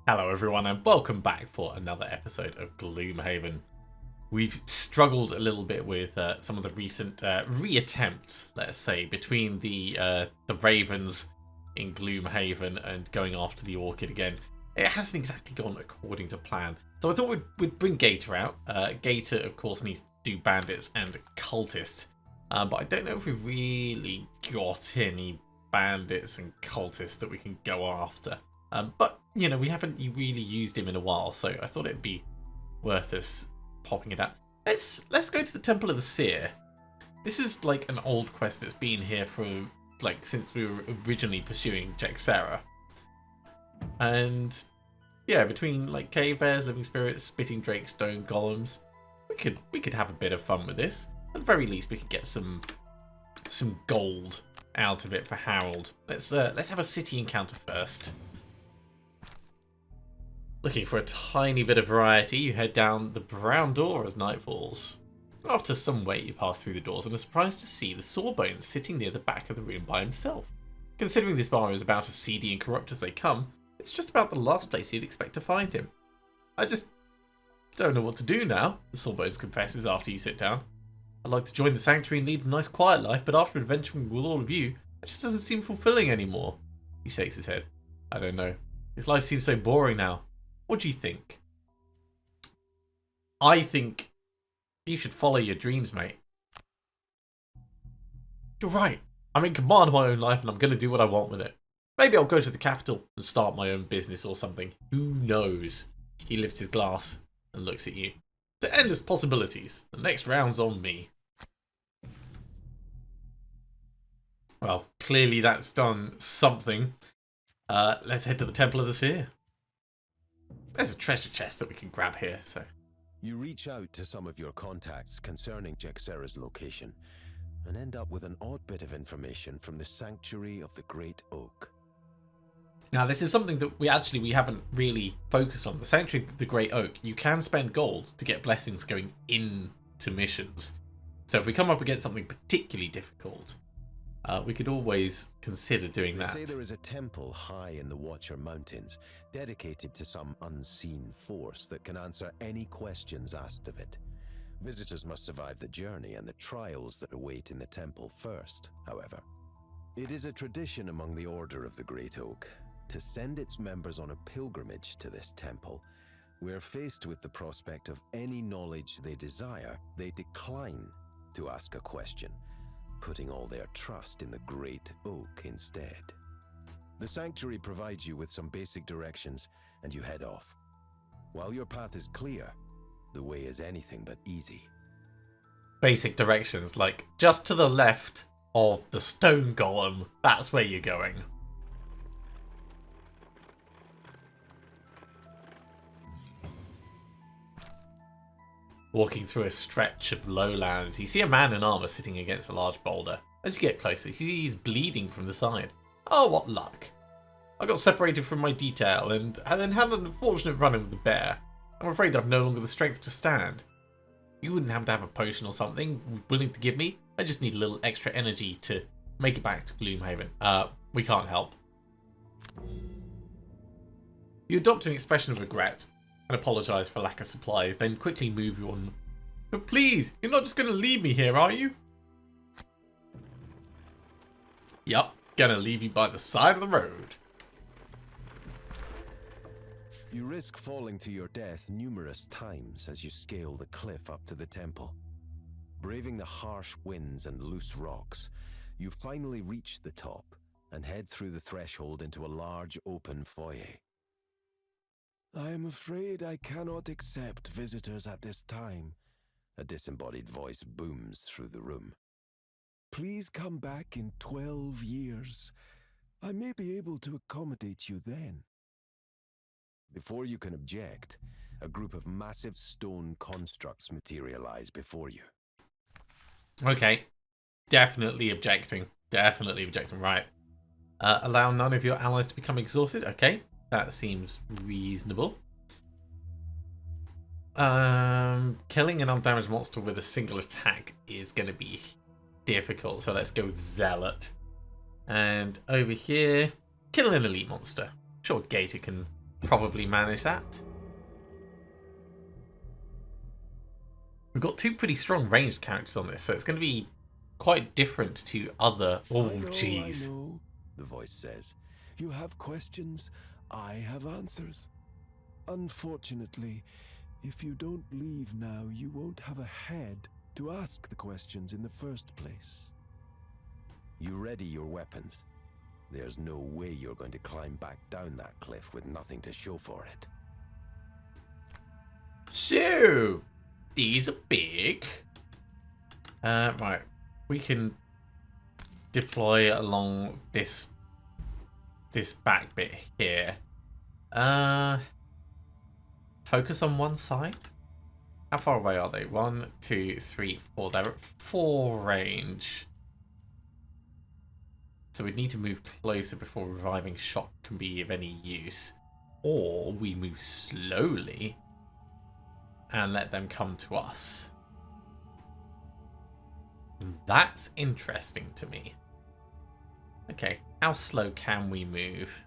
Hello everyone and welcome back for another episode of Gloomhaven. We've struggled a little bit with some of the recent reattempts, let's say, between the Ravens in Gloomhaven and going after the Orchid again. It hasn't exactly gone according to plan. So I thought we'd bring Gator out. Gator, of course, needs to do bandits and cultists. But I don't know if we've really got any bandits and cultists that we can go after. But, you know, we haven't really used him in a while, so I thought it'd be worth us popping it out. Let's go to the Temple of the Seer. This is like an old quest that's been here for, like, since we were originally pursuing Jexera. And, yeah, between, like, cave bears, living spirits, spitting drake, stone golems, we could have a bit of fun with this. At the very least, we could get some gold out of it for Harold. Let's have a city encounter first. Looking for a tiny bit of variety, you head down the brown door as night falls. After some wait, you pass through the doors and are surprised to see the Sawbones sitting near the back of the room by himself. Considering this bar is about as seedy and corrupt as they come, it's just about the last place you'd expect to find him. I just don't know what to do now, the Sawbones confesses after you sit down. I'd like to join the Sanctuary and lead a nice quiet life, but after adventuring with all of you, it just doesn't seem fulfilling anymore. He shakes his head. I don't know. His life seems so boring now. What do you think? I think you should follow your dreams, mate. You're right. I'm in command of my own life and I'm going to do what I want with it. Maybe I'll go to the capital and start my own business or something. Who knows? He lifts his glass and looks at you. The endless possibilities. The next round's on me. Well, clearly that's done something. Let's head to the Temple of the Seer. There's a treasure chest that we can grab here, so. You reach out to some of your contacts concerning Jexera's location and end up with an odd bit of information from the Sanctuary of the Great Oak. Now, this is something that we haven't really focused on. The Sanctuary of the Great Oak, you can spend gold to get blessings going into missions. So if we come up against something particularly difficult, we could always consider doing that. They say there is a temple high in the Watcher Mountains, dedicated to some unseen force that can answer any questions asked of it. Visitors must survive the journey and the trials that await in the temple first, however. It is a tradition among the Order of the Great Oak to send its members on a pilgrimage to this temple. Where faced with the prospect of any knowledge they desire, they decline to ask a question, putting all their trust in the Great Oak instead. The Sanctuary provides you with some basic directions, and you head off. While your path is clear, the way is anything but easy. Basic directions, like just to the left of the stone golem, that's where you're going. Walking through a stretch of lowlands, you see a man in armour sitting against a large boulder. As you get closer, you see he's bleeding from the side. Oh, what luck. I got separated from my detail and then had an unfortunate run-in with the bear. I'm afraid I've no longer the strength to stand. You wouldn't happen to have a potion or something willing to give me? I just need a little extra energy to make it back to Gloomhaven. We can't help. You adopt an expression of regret and apologise for lack of supplies, then quickly move on. But please, you're not just going to leave me here, are you? Yup, gonna leave you by the side of the road. You risk falling to your death numerous times as you scale the cliff up to the temple. Braving the harsh winds and loose rocks, you finally reach the top and head through the threshold into a large open foyer. I am afraid I cannot accept visitors at this time, a disembodied voice booms through the room. Please come back in 12 years. I may be able to accommodate you then. Before you can object, a group of massive stone constructs materialize before you. Okay. Definitely objecting. Definitely objecting. Right. Allow none of your allies to become exhausted. Okay. That seems reasonable. Killing an undamaged monster with a single attack is going to be difficult. So let's go with Zealot. And over here, kill an elite monster. Sure, Gator can probably manage that. We've got two pretty strong ranged characters on this, so it's going to be quite different to other... Oh, jeez. I know, the voice says. You have questions, I have answers. Unfortunately, if you don't leave now, you won't have a head to ask the questions in the first place. You ready your weapons? There's no way you're going to climb back down that cliff with nothing to show for it. So, these are big. Right, we can deploy along this back bit here. Focus on one side. How far away are they? 1, 2, 3, 4. They're at 4 range. So we'd need to move closer before reviving shot can be of any use. Or we move slowly and let them come to us. And that's interesting to me. Okay, how slow can we move?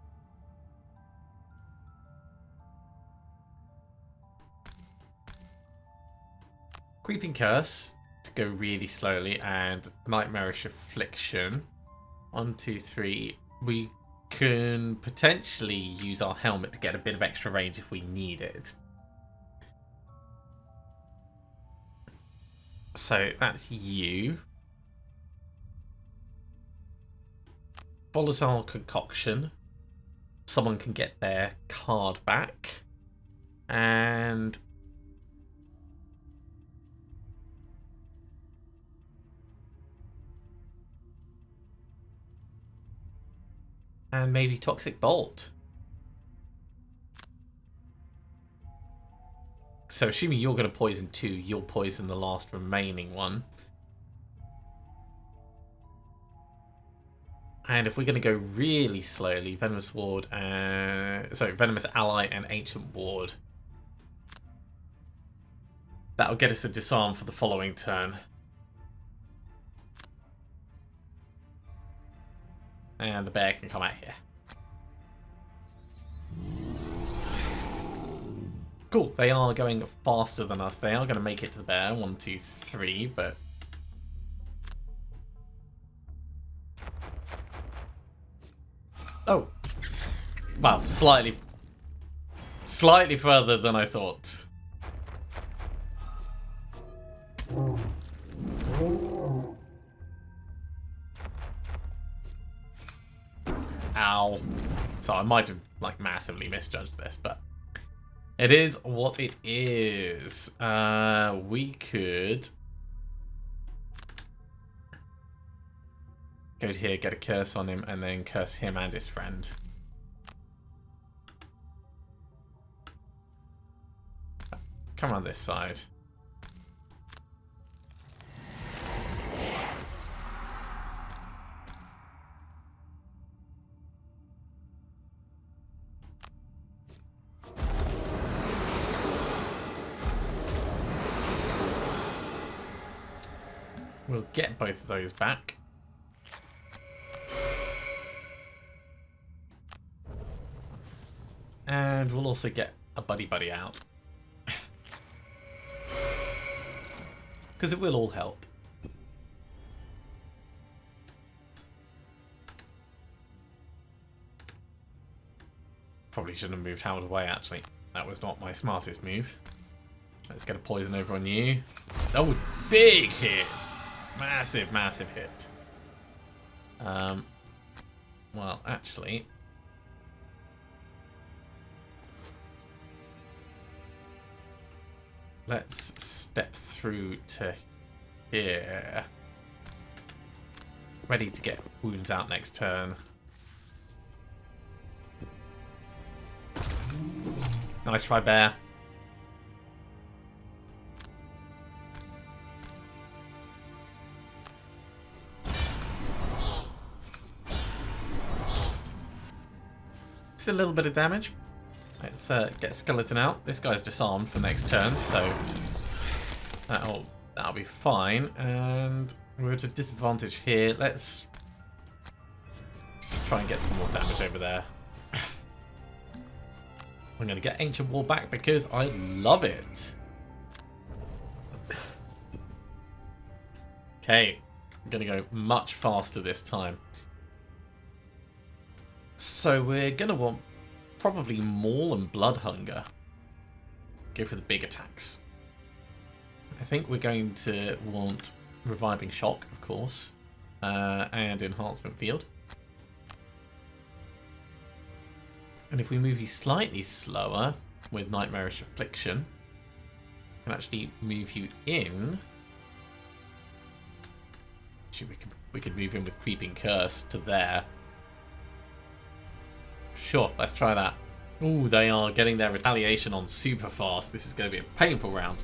Creeping Curse to go really slowly, and Nightmarish Affliction. 1, 2, 3. We can potentially use our helmet to get a bit of extra range if we need it. So that's you. Volatile Concoction. Someone can get their card back. And maybe Toxic Bolt. So assuming you're going to poison 2, you'll poison the last remaining one. And if we're going to go really slowly, Venomous Ward and... sorry, Venomous Ally and Ancient Ward. That'll get us a disarm for the following turn. And the bear can come out here. Cool, they are going faster than us. They are going to make it to the bear. 1, 2, 3, but... oh. Well, slightly further than I thought. Ow. So I might have like massively misjudged this, but it is what it is. We could go to here, get a curse on him, and then curse him and his friend. Come on this side. We'll get both of those back. And we'll also get a buddy out. Because it will all help. Probably shouldn't have moved Howard away, actually. That was not my smartest move. Let's get a poison over on you. Oh, big hit! Massive, massive hit. Well, actually... let's step through to here. Ready to get wounds out next turn. Nice try, bear. Just a little bit of damage. Let's get Skeleton out. This guy's disarmed for next turn, so that'll be fine. And we're at a disadvantage here. Let's try and get some more damage over there. I'm going to get Ancient War back because I love it. Okay, I'm going to go much faster this time. So we're going to want probably Maul and Blood Hunger. Go for the big attacks. I think we're going to want Reviving Shock, of course, and Enhancement Field. And if we move you slightly slower with Nightmarish Affliction, I can actually move you in. Actually, we could move in with Creeping Curse to there. Sure, let's try that. Ooh, they are getting their retaliation on super fast. This is going to be a painful round.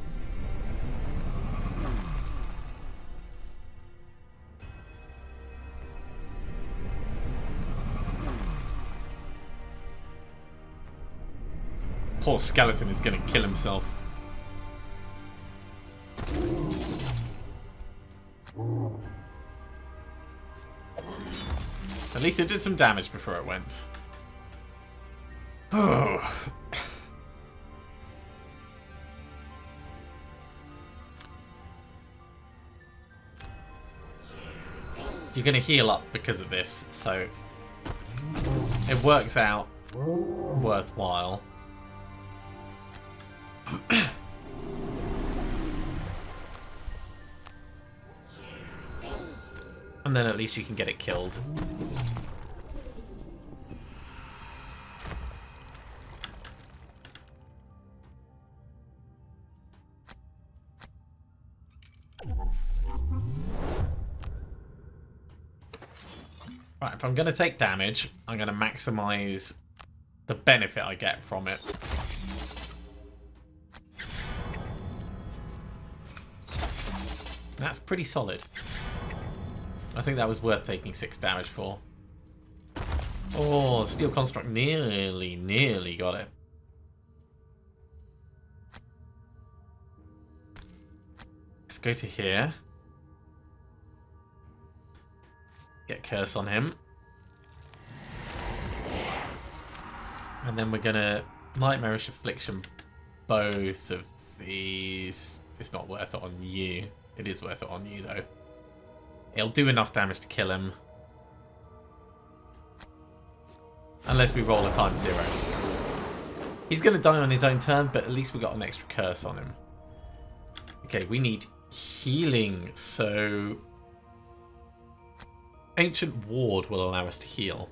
Poor skeleton is going to kill himself. At least it did some damage before it went. Oh. You're going to heal up because of this, so it works out worthwhile. And then at least you can get it killed. Right, if I'm going to take damage, I'm going to maximize the benefit I get from it. That's pretty solid. I think that was worth taking 6 damage for. Oh, Steel Construct nearly got it. Let's go to here. Get Curse on him. And then we're gonna Nightmarish Affliction both of these. It's not worth it on you. It is worth it on you though. It'll do enough damage to kill him. Unless we roll a ×0. He's going to die on his own turn, but at least we got an extra curse on him. Okay, we need healing, so Ancient Ward will allow us to heal.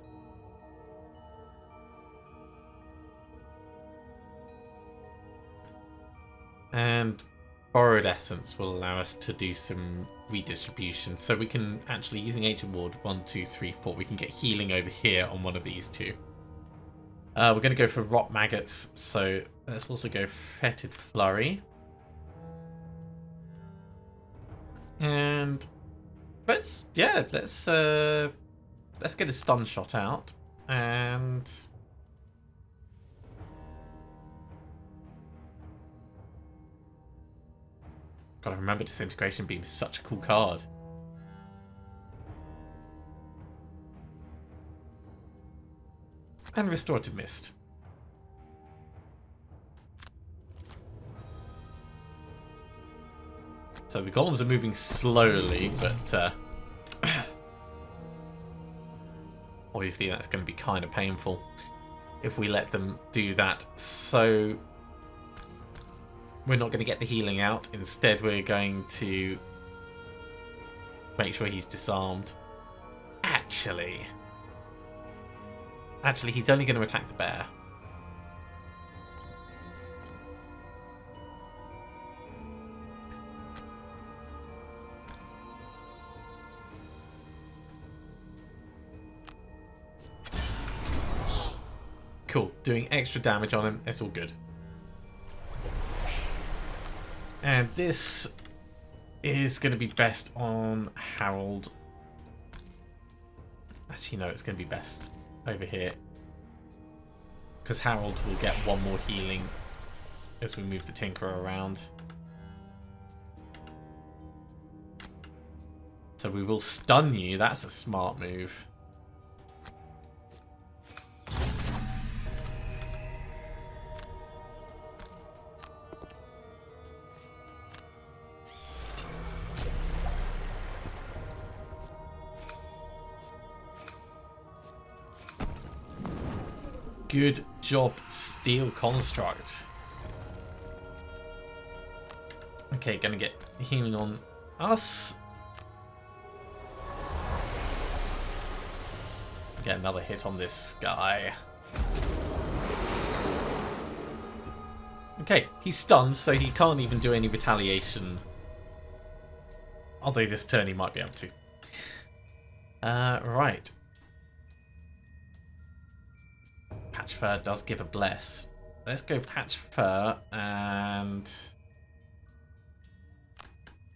And Borrowed Essence will allow us to do some redistribution. So we can actually, using Ancient Ward 1, 2, 3, 4, we can get healing over here on one of these two. We're going to go for Rot Maggots, so let's also go Fetid Flurry. And let's get a stun shot out. And gotta remember, Disintegration Beam is such a cool card. And Restorative Mist. So the golems are moving slowly, but obviously that's going to be kind of painful if we let them do that. So we're not going to get the healing out. Instead, we're going to make sure he's disarmed. Actually, he's only going to attack the bear. Cool. Doing extra damage on him. It's all good. And this is going to be best on Harold. Actually, no, it's going to be best over here. Because Harold will get one more healing as we move the Tinkerer around. So we will stun you. That's a smart move. Good job, Steel Construct. Okay, gonna get healing on us. Get another hit on this guy. Okay, he's stunned, so he can't even do any retaliation. Although this turn he might be able to. Right. Patch Fur does give a bless. Let's go Patch Fur and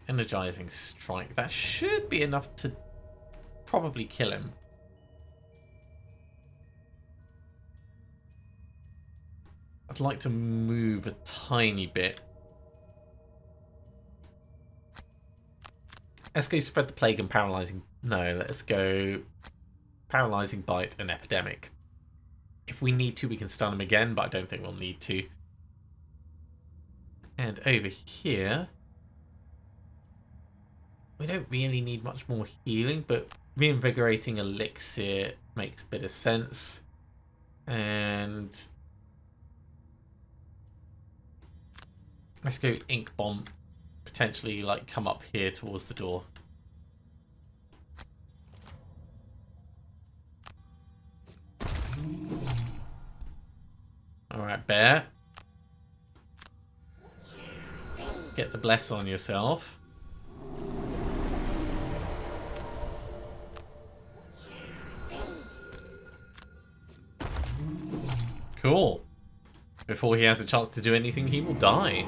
Energizing Strike. That should be enough to probably kill him. I'd like to move a tiny bit. Let's go Spread the Plague and Paralyzing. No, let's go Paralyzing Bite and Epidemic. If we need to, we can stun him again, but I don't think we'll need to. And over here, we don't really need much more healing, but Reinvigorating Elixir makes a bit of sense. And let's go Ink Bomb, potentially like come up here towards the door. Alright, Bear. Get the bless on yourself. Cool. Before he has a chance to do anything, he will die.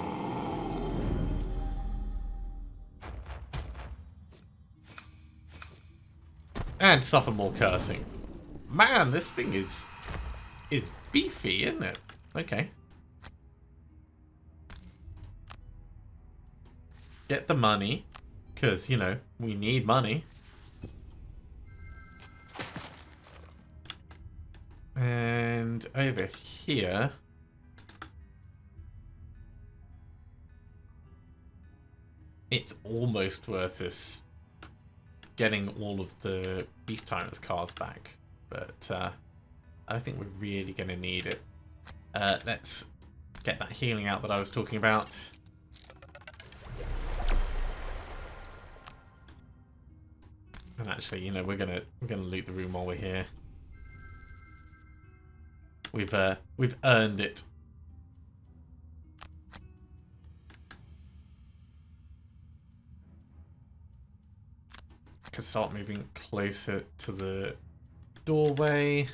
And suffer more cursing. Man, this thing is beefy, isn't it? Okay. Get the money, because, you know, we need money. And over here, it's almost worth this getting all of the Beast Tyrant's cards back, but I think we're really going to need it. Let's get that healing out that I was talking about. And actually, you know, we're gonna loot the room while we're here. We've earned it. Could start moving closer to the doorway.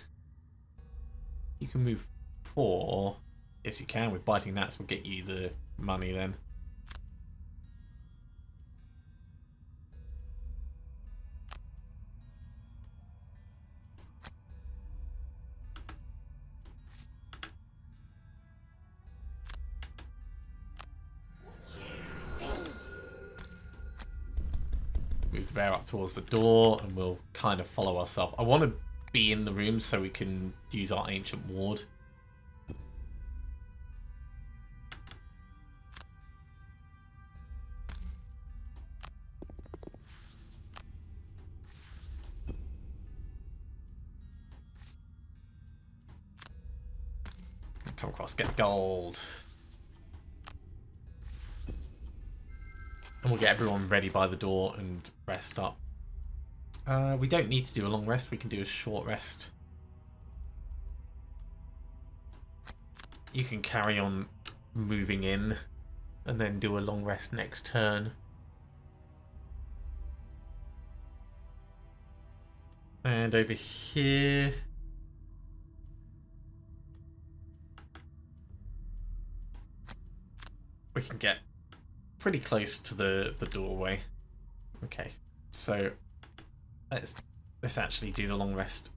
You can move 4. Yes, you can. With Biting Gnats, we'll get you the money then. Move the bear up towards the door, and we'll kind of follow ourselves. I want to be in the room so we can use our Ancient Ward. Come across, get gold. And we'll get everyone ready by the door and rest up. We don't need to do a long rest, we can do a short rest. You can carry on moving in and then do a long rest next turn. And over here, we can get pretty close to the doorway. Okay, so let's actually do the long rest.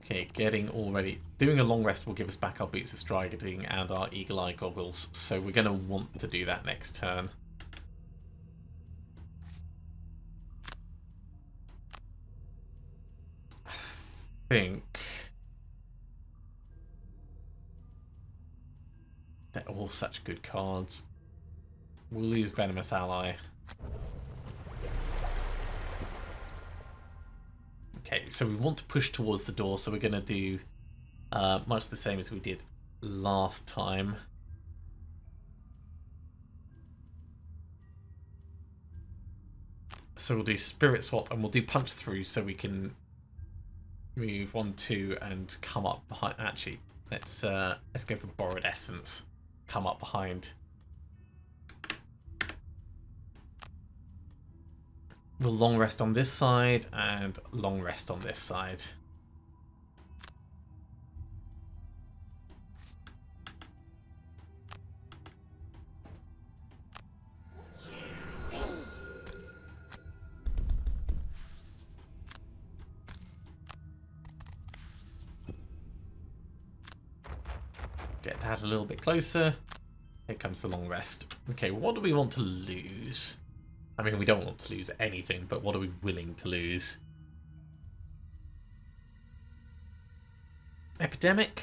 Okay, getting all ready. Doing a long rest will give us back our Boots of Striding and our Eagle Eye Goggles, so we're going to want to do that next turn. think they're all such good cards. We'll use Venomous Ally. Okay, so we want to push towards the door, so we're going to do much the same as we did last time. So we'll do Spirit Swap and we'll do Punch Through so we can move 1, 2 and come up behind. Actually, let's go for Borrowed Essence. Come up behind. We'll long rest on this side and long rest on this side. Get that a little bit closer. Here comes the long rest. Okay, what do we want to lose? I mean, we don't want to lose anything, but what are we willing to lose? Epidemic?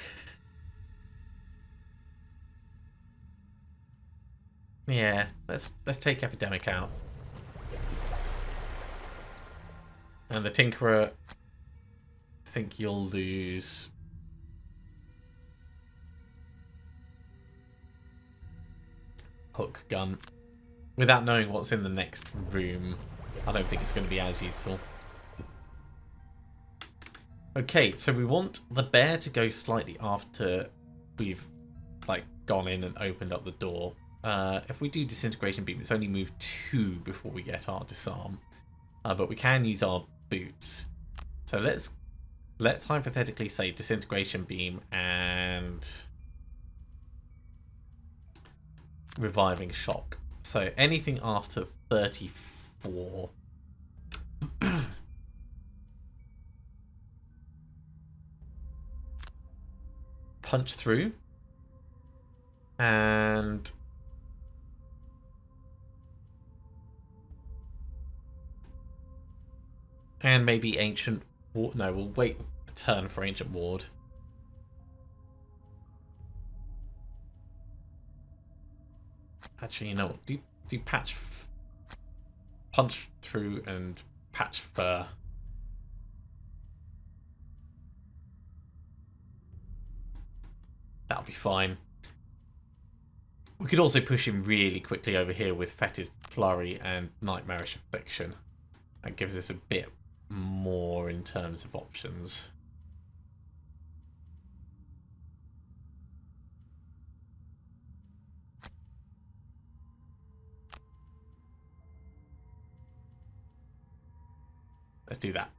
Yeah, let's take Epidemic out. And the Tinkerer, I think you'll lose. Hook gun. Without knowing what's in the next room, I don't think it's going to be as useful. Okay, so we want the bear to go slightly after we've gone in and opened up the door. If we do Disintegration Beam, it's only move 2 before we get our disarm. But we can use our boots. So let's hypothetically say Disintegration Beam and Reviving Shock. So anything after 34. Punch Through. And maybe Ancient Ward. No, we'll wait a turn for Ancient Ward. Actually, you know what? Do Punch Through and Patch Fur. That'll be fine. We could also push him really quickly over here with Fetid Flurry and Nightmarish Affliction. That gives us a bit more in terms of options. Let's do that.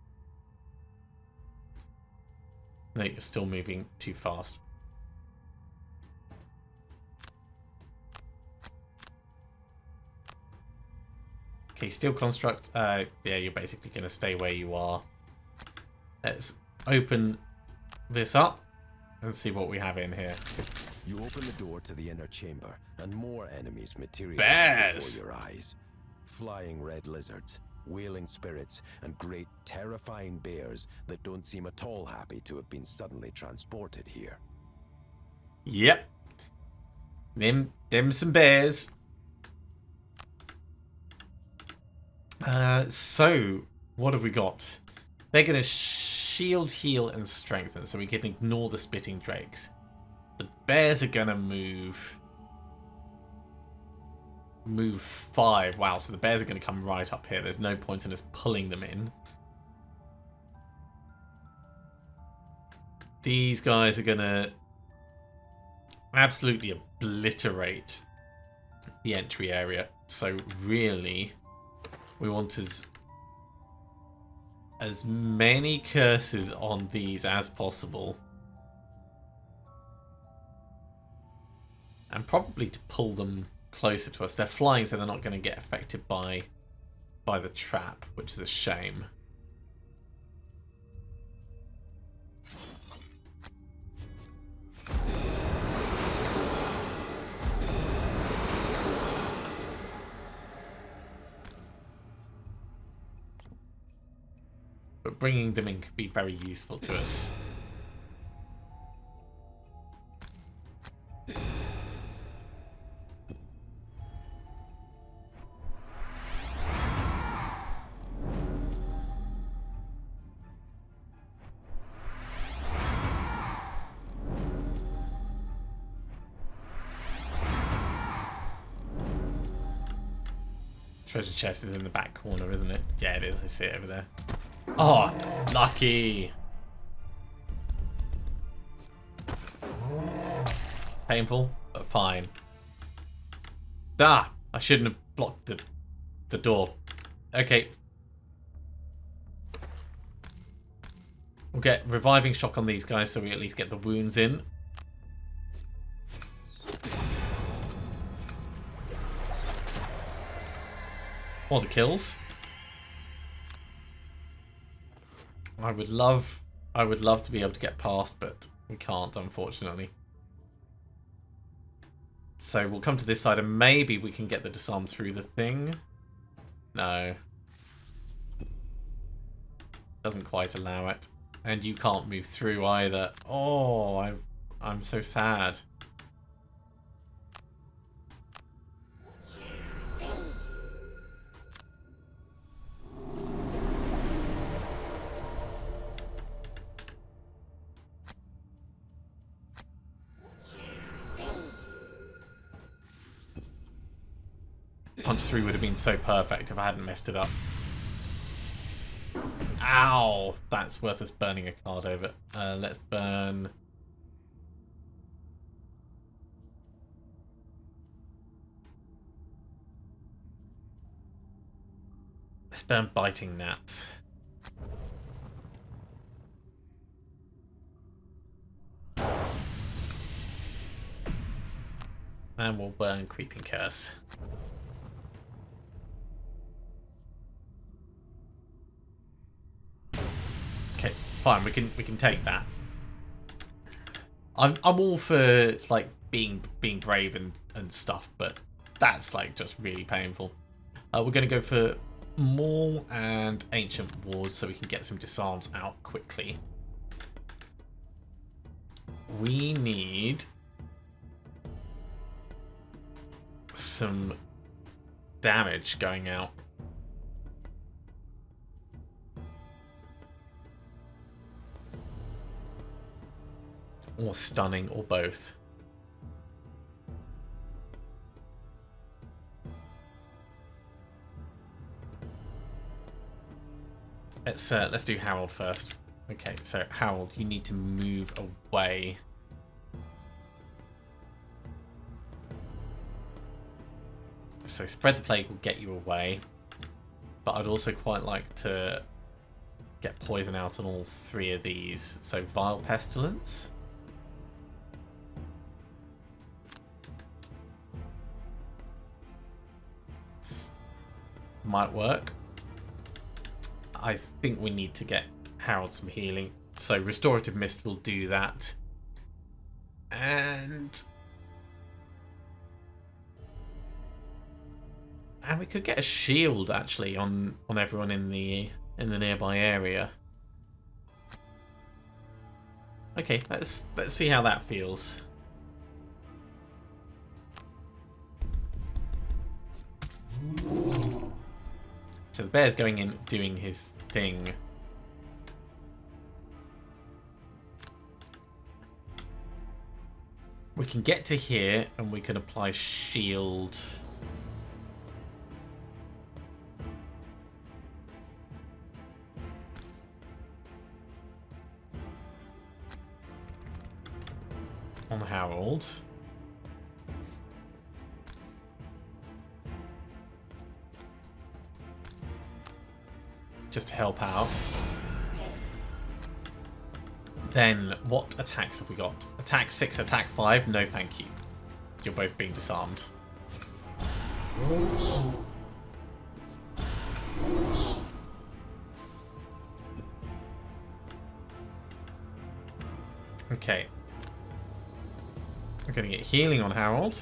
No, you're still moving too fast. Okay, Steel Construct. Yeah, you're basically going to stay where you are. Let's open this up and see what we have in here. You open the door to the inner chamber, and more enemies materialize Bears! before your eyes. Flying red lizards, wailing spirits, and great terrifying bears that don't seem at all happy to have been suddenly transported here. Yep. Them some bears. So, what have we got? They're going to shield, heal, and strengthen, so we can ignore the spitting drakes. The bears are going to move 5. Wow, so the bears are going to come right up here. There's no point in us pulling them in. These guys are going to absolutely obliterate the entry area. So really, we want as many curses on these as possible. And probably to pull them closer to us. They're flying, so they're not going to get affected by the trap, which is a shame. but bringing them in could be very useful to us. Treasure chest is in the back corner, isn't it? Yeah, it is. I see it over there. Oh, lucky. Painful, but fine. Ah, I shouldn't have blocked the door. Okay. We'll get reviving shock on these guys so we at least get the wounds in. Or the kills. I would love to be able to get past, but we can't, unfortunately. So we'll come to this side and maybe we can get the disarm through the thing. No. Doesn't quite allow it. And you can't move through either. Oh, I'm so sad. Punch through would have been so perfect if I hadn't messed it up. Ow! That's worth us burning a card over. Let's burn... Let's burn Biting Gnats. And we'll burn Creeping Curse. Okay, fine. We can take that. I'm all for like being brave and stuff, but that's like just really painful. We're gonna go for Maul and Ancient Wards so we can get some disarms out quickly. We need some damage going out. Or stunning, or both. Let's do Harold first. Okay, so Harold, you need to move away. So Spread the Plague will get you away, but I'd also quite like to get poison out on all three of these. So Vile Pestilence. Might work. I think we need to get Harold some healing. So Restorative Mist will do that. And we could get a shield actually on everyone in the nearby area. Okay, let's see how that feels. So the bear's going in, doing his thing. We can get to here and we can apply shield. On Harold. Just to help out. Then, what attacks have we got? Attack 6, attack 5? No, thank you. You're both being disarmed. Okay. I'm going to get healing on Harold.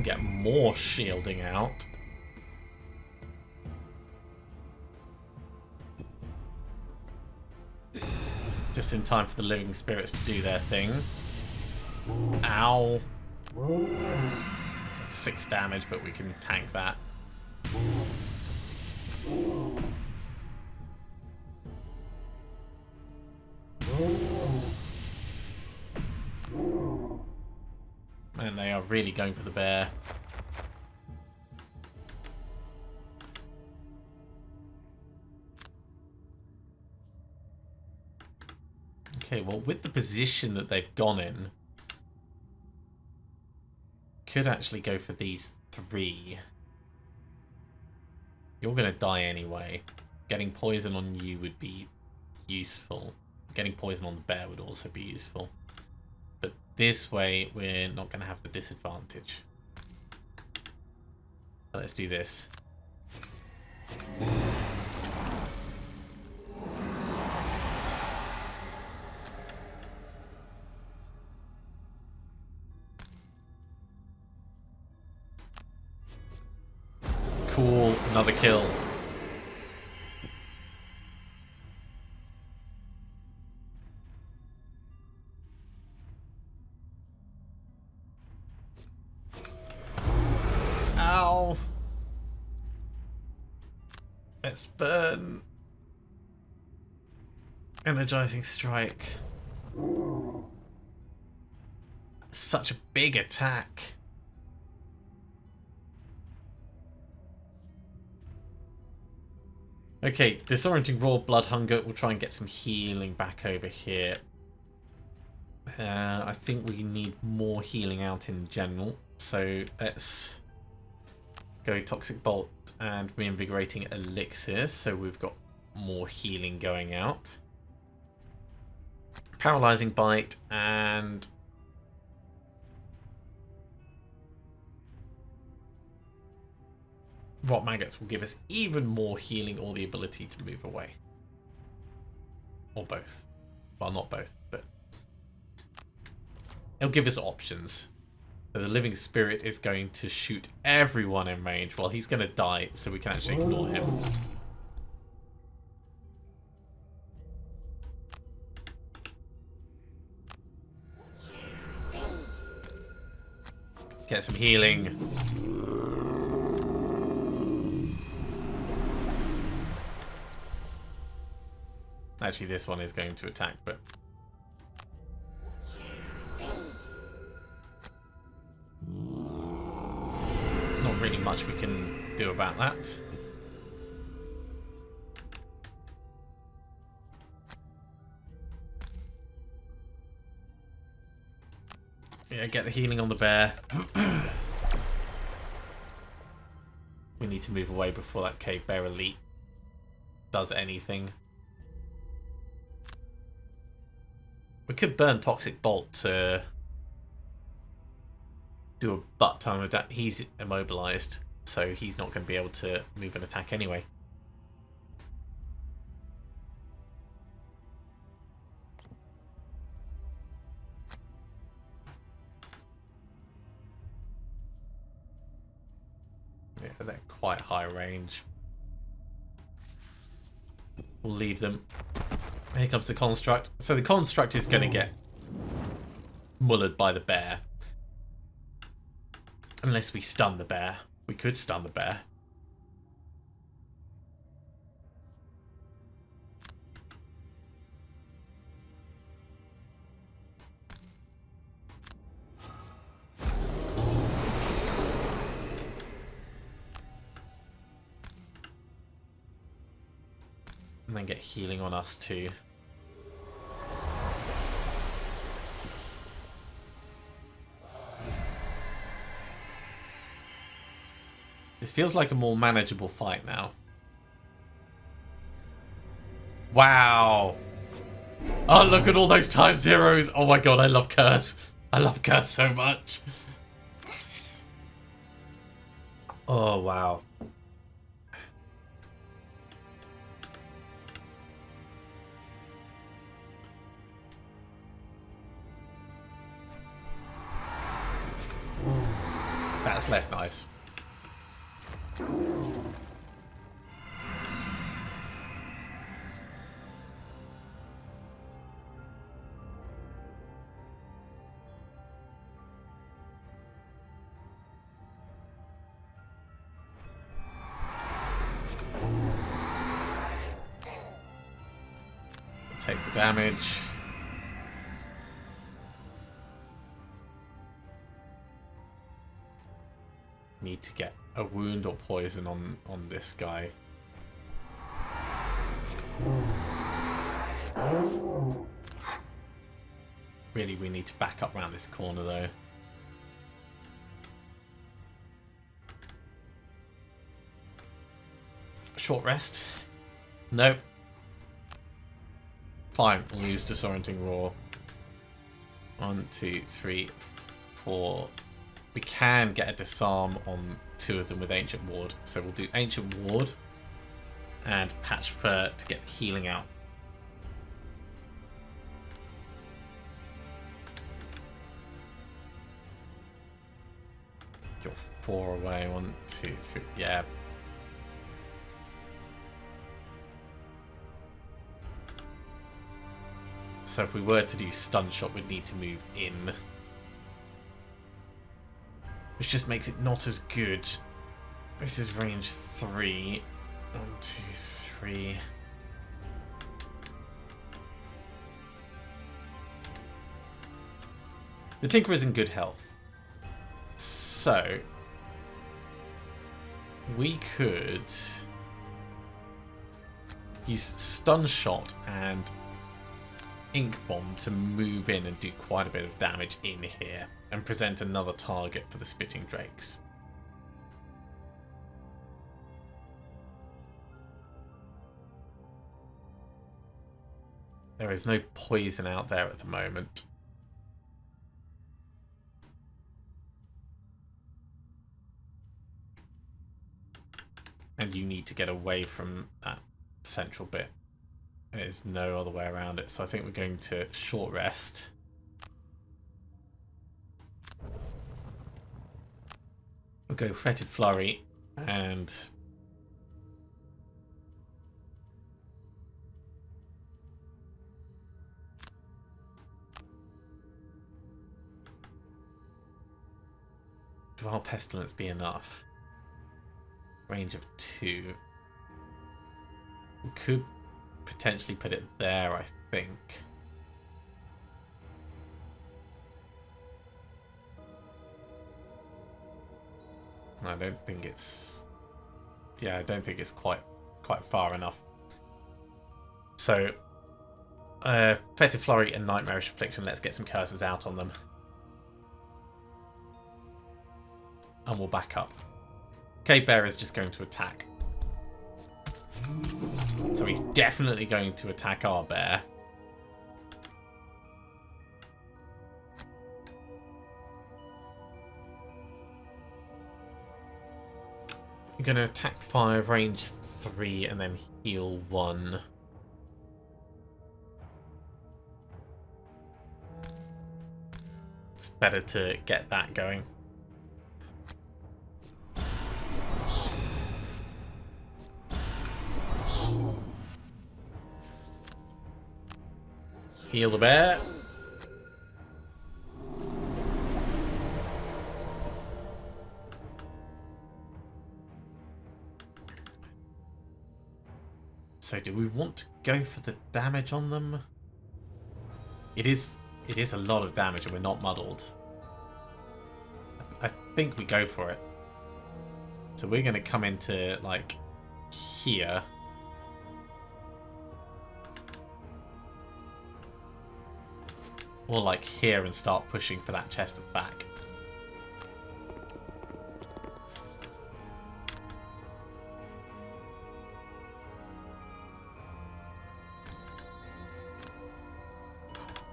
get more shielding out. Just in time for the living spirits to do their thing. Ow. That's 6 damage, but we can tank that. And they are really going for the bear. Okay, well, with the position that they've gone in, could actually go for these 3. You're going to die anyway. Getting poison on you would be useful. Getting poison on the bear would also be useful. But this way, we're not going to have the disadvantage. So let's do this. Cool, another kill. Ow! Let's burn. Energizing strike. Such a big attack. Okay, disorienting raw blood hunger. We'll try and get some healing back over here. I think we need more healing out in general. So let's go toxic bolt and reinvigorating elixir. So we've got more healing going out. Paralyzing bite and rot maggots will give us even more healing or the ability to move away. Or both. Well, not both, but it'll give us options. So the living spirit is going to shoot everyone in range while he's going to die, so we can actually ignore him. Get some healing. Actually, this one is going to attack, but not really much we can do about that. Yeah, get the healing on the bear. We need to move away before that cave bear elite does anything. We could burn Toxic Bolt to do a butt ton of that. He's immobilized, so he's not going to be able to move and attack anyway. Yeah, they're quite high range. We'll leave them. Here comes the construct. So the construct is going to get mullered by the bear. Unless we stun the bear. We could stun the bear. And then get healing on us too. This feels like a more manageable fight now. Wow. Oh, look at all those time zeros. Oh my god, I love Curse. I love Curse so much. Oh, wow. That's less nice. Take the damage. Need to get a wound or poison on this guy. Really, we need to back up around this corner though. Short rest? Nope. Fine, we'll use Disorienting Roar. 1, 2, 3, 4. We can get a disarm on 2 of them with Ancient Ward. So we'll do Ancient Ward and Patch Fur to get the healing out. You're 4 away. 1, 2, 3. Yeah. So if we were to do Stun Shot, we'd need to move in. Which just makes it not as good. This is range 3. 1, 2, 3. The Tinker is in good health. So we could use Stun Shot and Ink Bomb to move in and do quite a bit of damage in here and present another target for the Spitting Drakes. There is no poison out there at the moment. And you need to get away from that central bit. There's no other way around it, so I think we're going to short rest. We'll go Fetid Flurry and will Pestilence be enough? Range of 2. We could potentially put it there, I think. I don't think it's... Yeah, I don't think it's quite far enough. So, Fetid Flurry and Nightmarish Affliction, let's get some curses out on them. And we'll back up. Cave Bear is just going to attack. So he's definitely going to attack our bear. You're going to attack 5, range 3, and then heal 1. It's better to get that going. Heal the bear. So do we want to go for the damage on them? It is a lot of damage and we're not muddled. I think we go for it. So we're going to come into like here. Or like here and start pushing for that chest at the back.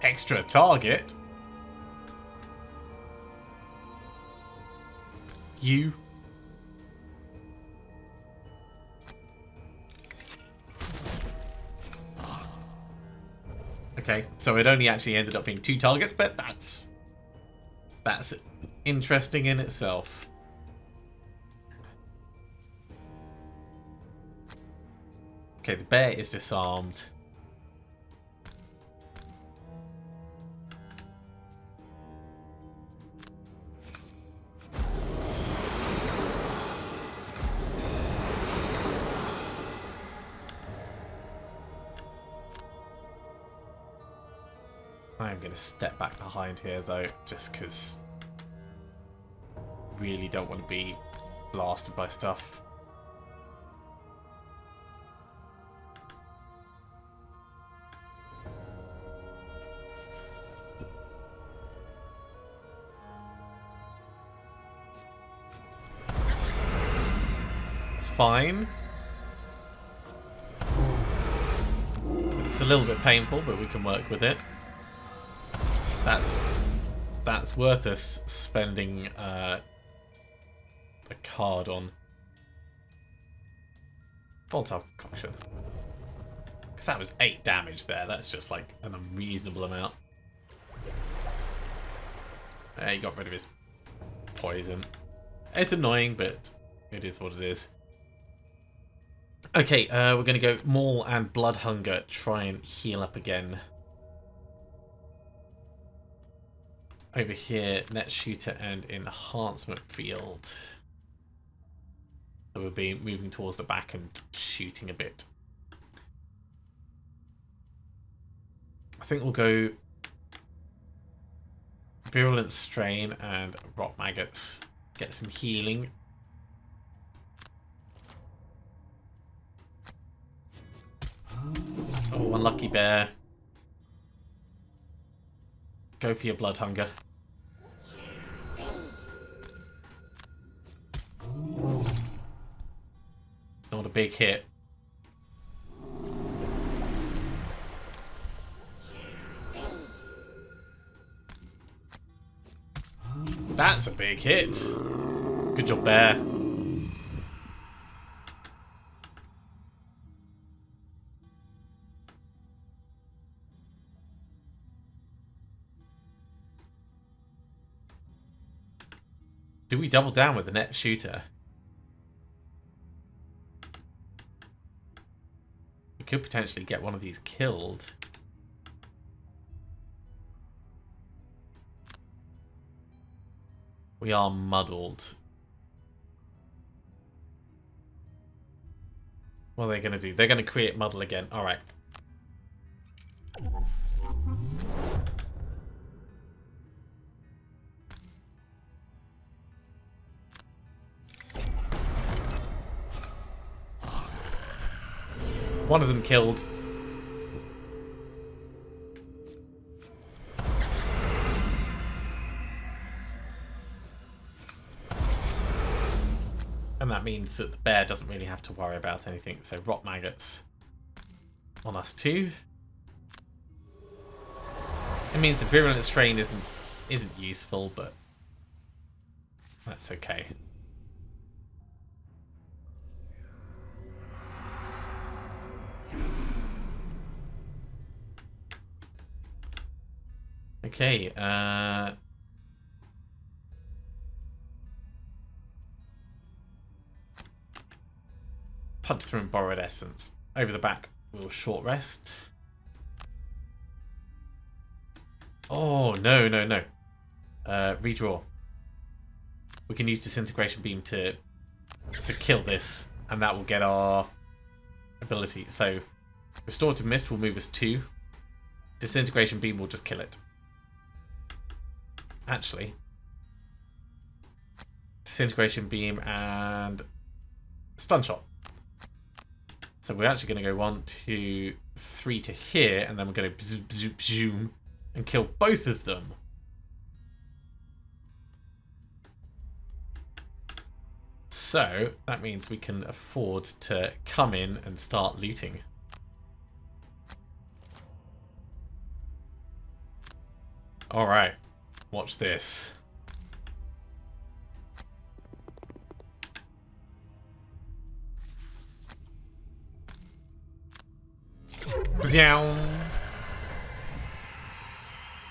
Extra target? You? Okay, so it only actually ended up being 2 targets, but that's interesting in itself. Okay, the bear is disarmed. I'm going to step back behind here though, just because really don't want to be blasted by stuff. It's fine. It's a little bit painful, but we can work with it. That's worth us spending a card on volatile concoction, because that was 8 damage there. That's just like an unreasonable amount. He got rid of his poison. It's annoying, but it is what it is. Okay, we're going to go Maul and Blood Hunger, try and heal up again. Over here, Net Shooter and Enhancement Field. So we'll be moving towards the back and shooting a bit. I think we'll go Virulent Strain and Rot Maggots. Get some healing. Oh, unlucky bear. Go for your Blood Hunger. It's not a big hit. That's a big hit. Good job, bear. Do we double down with the Net Shooter? We could potentially get one of these killed. We are muddled. What are they going to do? They're going to create muddle again. All right. One of them killed. And that means that the bear doesn't really have to worry about anything. So Rot Maggots on us too. It means the Virulent Strain isn't useful, but that's okay. Okay, punch through and Borrowed Essence. Over the back, we'll short rest. Oh, no. Redraw. We can use Disintegration Beam to kill this, and that will get our ability. So, Restorative Mist will move us 2. Disintegration Beam will just kill it. Actually, Disintegration Beam and Stun Shot. So we're actually going to go 1, 2, 3 to here, and then we're going to zoom and kill both of them. So that means we can afford to come in and start looting. All right. Watch this.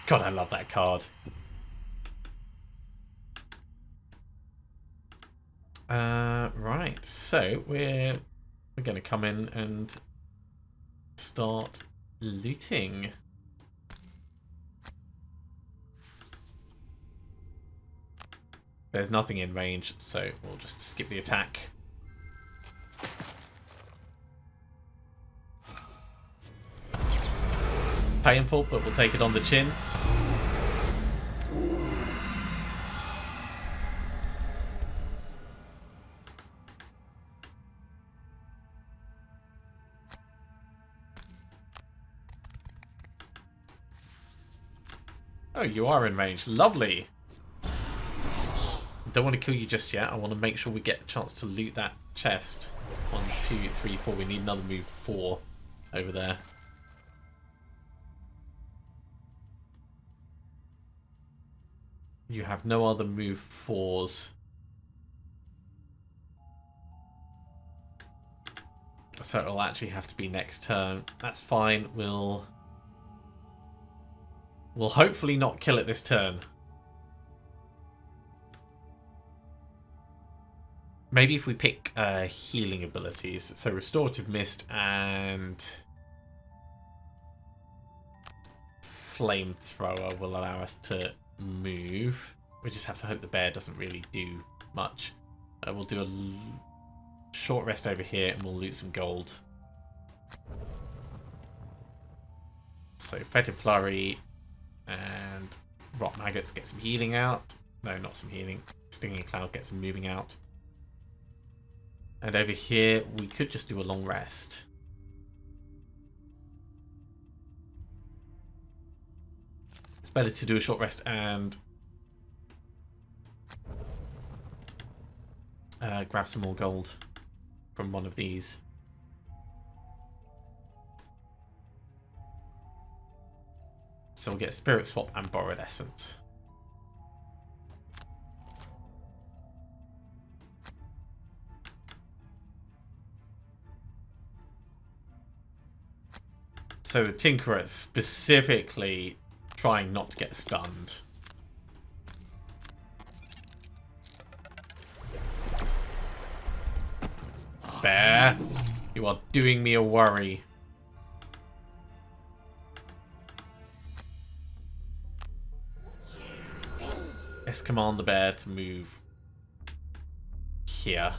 God, I love that card. Right, so we're going to come in and start looting. There's nothing in range, so we'll just skip the attack. Painful, but we'll take it on the chin. Oh, you are in range. Lovely. Don't want to kill you just yet. I want to make sure we get a chance to loot that chest. 1, 2, 3, 4. We need another move 4 over there. You have no other move 4s. So it'll actually have to be next turn. That's fine. We'll hopefully not kill it this turn. Maybe if we pick healing abilities. So Restorative Mist and Flamethrower will allow us to move. We just have to hope the bear doesn't really do much. We'll do a short rest over here and we'll loot some gold. So Fetid Flurry and Rot Maggots get some healing out. No, not some healing. Stinging Cloud gets some moving out. And over here, we could just do a long rest. It's better to do a short rest and grab some more gold from one of these. So we'll get Spirit Swap and Borrowed Essence. So the Tinkerer specifically trying not to get stunned. Bear, you are doing me a worry. Let's command the bear to move here.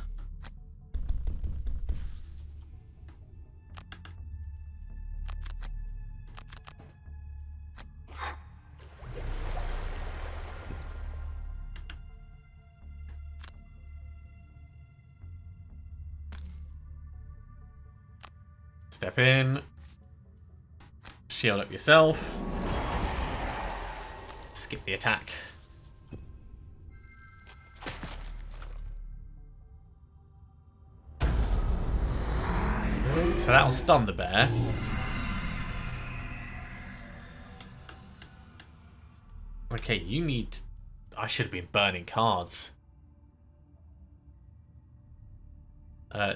Step in. Shield up yourself. Skip the attack. So that'll stun the bear. Okay, you need... I should have been burning cards.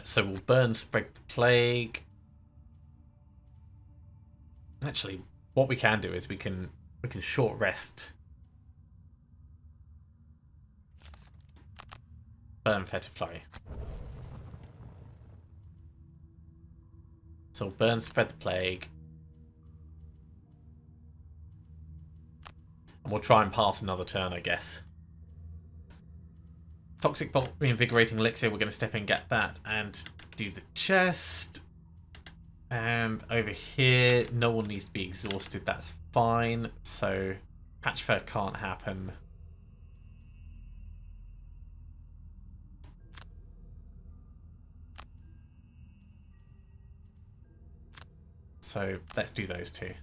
So we'll burn Spread the Plague. Actually, what we can do is we can short rest. Burn Fetid Flurry. So we'll burn Spread the Plague. And we'll try and pass another turn, I guess. Toxic Bolt, Reinvigorating Elixir. We're going to step in, get that, and do the chest. And over here, no one needs to be exhausted. That's fine. So Patch Fur can't happen. So let's do those two.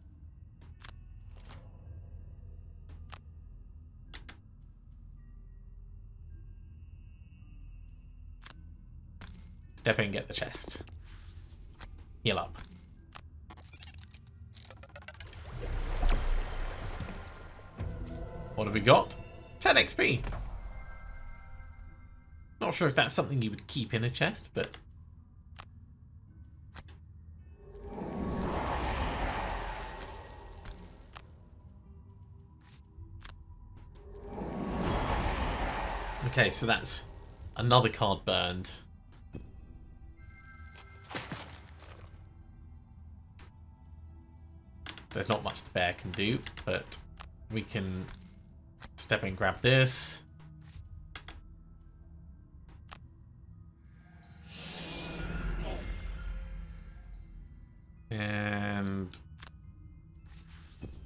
Step in, get the chest. Heal up. What have we got? 10 XP. Not sure if that's something you would keep in a chest, but... Okay, so that's another card burned. There's not much the bear can do, but we can step in and grab this. And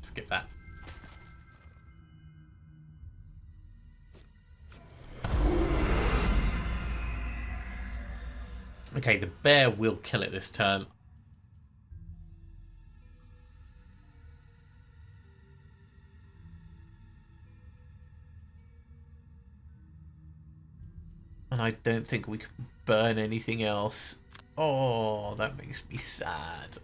skip that. Okay, the bear will kill it this turn. And I don't think we can burn anything else. Oh, that makes me sad.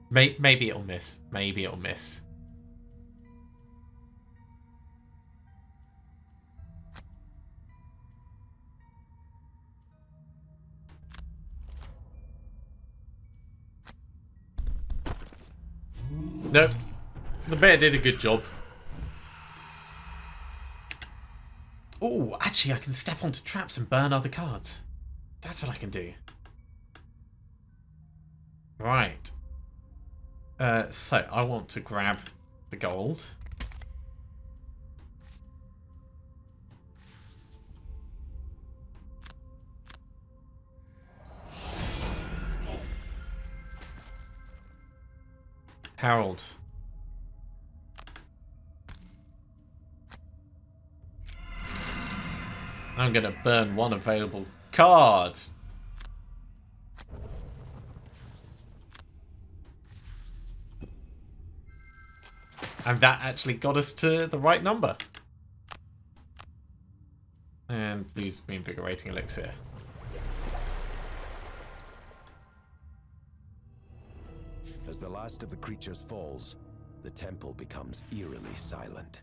Maybe it'll miss. Maybe it'll miss. Nope. The bear did a good job. Oh, actually, I can step onto traps and burn other cards. That's what I can do. Right. So, I want to grab the gold. Harold. I'm going to burn one available card. And that actually got us to the right number. And lose reinvigorating elixir. As the last of the creatures falls, the temple becomes eerily silent.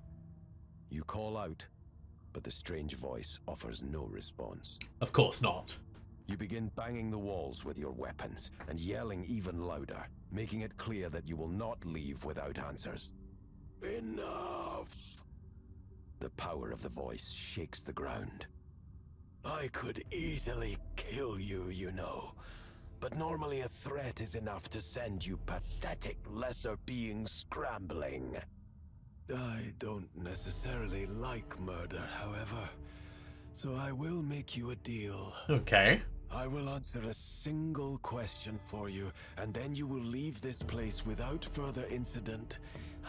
You call out, but the strange voice offers no response. Of course not. You begin banging the walls with your weapons and yelling even louder, making it clear that you will not leave without answers. Enough! The power of the voice shakes the ground. I could easily kill you, you know. But normally a threat is enough to send you pathetic lesser beings scrambling. I don't necessarily like murder, however. So I will make you a deal. Okay. I will answer a single question for you, and then you will leave this place without further incident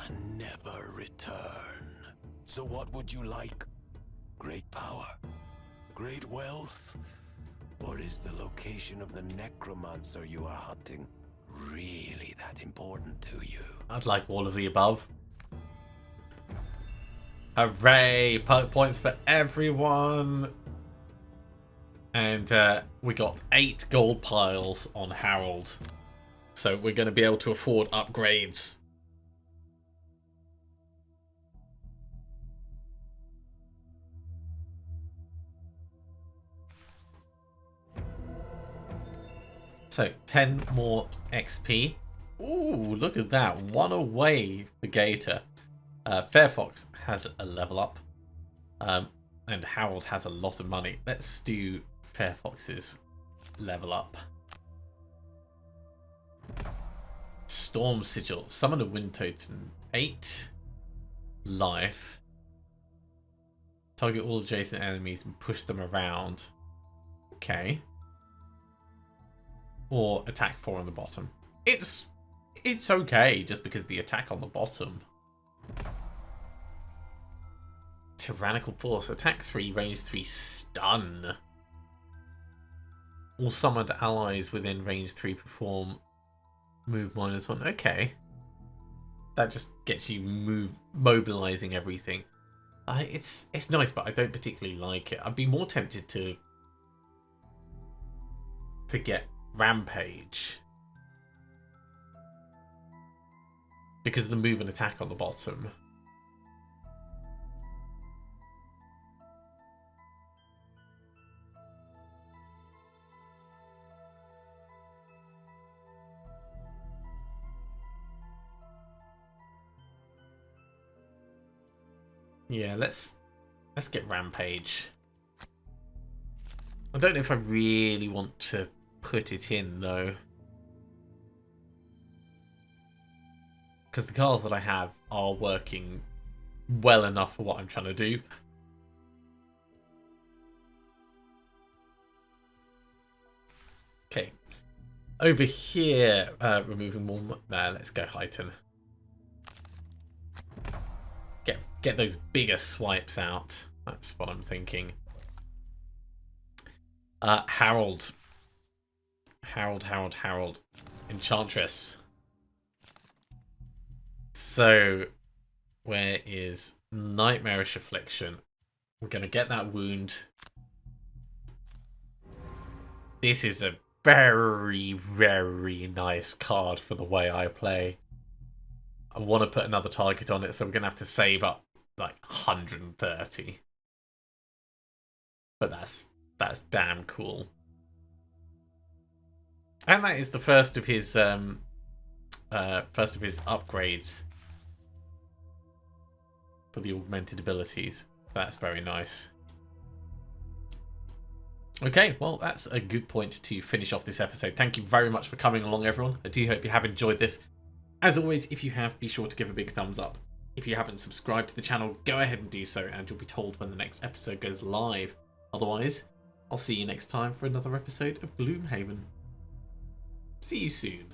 and never return. So what would you like? Great power? Great wealth? Or is the location of the necromancer you are hunting really that important to you? I'd like all of the above. Hooray! Points for everyone. And we got 8 gold piles on Harold. So we're going to be able to afford upgrades. So 10 more XP. Ooh, look at that. 1 away for Gator. Fairfox has a level up. And Harold has a lot of money. Let's do Fairfox's level up. Storm Sigil. Summon a Wind Totem. 8 life. Target all adjacent enemies and push them around. Okay. Or attack 4 on the bottom. It's okay just because the attack on the bottom. Tyrannical Force. Attack 3, range 3, stun. All summoned allies within range 3 perform move -1. Okay. That just gets you mobilizing everything. It's nice, but I don't particularly like it. I'd be more tempted to get Rampage. Because of the move and attack on the bottom. Yeah, let's get Rampage. I don't know if I really want to put it in, though. Because the cards that I have are working well enough for what I'm trying to do. Okay. Over here, removing more... Nah, let's go heighten. Get those bigger swipes out. That's what I'm thinking. Harold. Harold. Enchantress. So, where is Nightmarish Affliction? We're going to get that wound. This is a very, very nice card for the way I play. I want to put another target on it, so we're going to have to save up like 130. But that's damn cool. And that is the first of his upgrades for the augmented abilities. That's very nice. Okay, well, that's a good point to finish off this episode. Thank you very much for coming along, everyone. I do hope you have enjoyed this. As always, if you have, be sure to give a big thumbs up. If you haven't subscribed to the channel, go ahead and do so, and you'll be told when the next episode goes live. Otherwise, I'll see you next time for another episode of Gloomhaven. See you soon.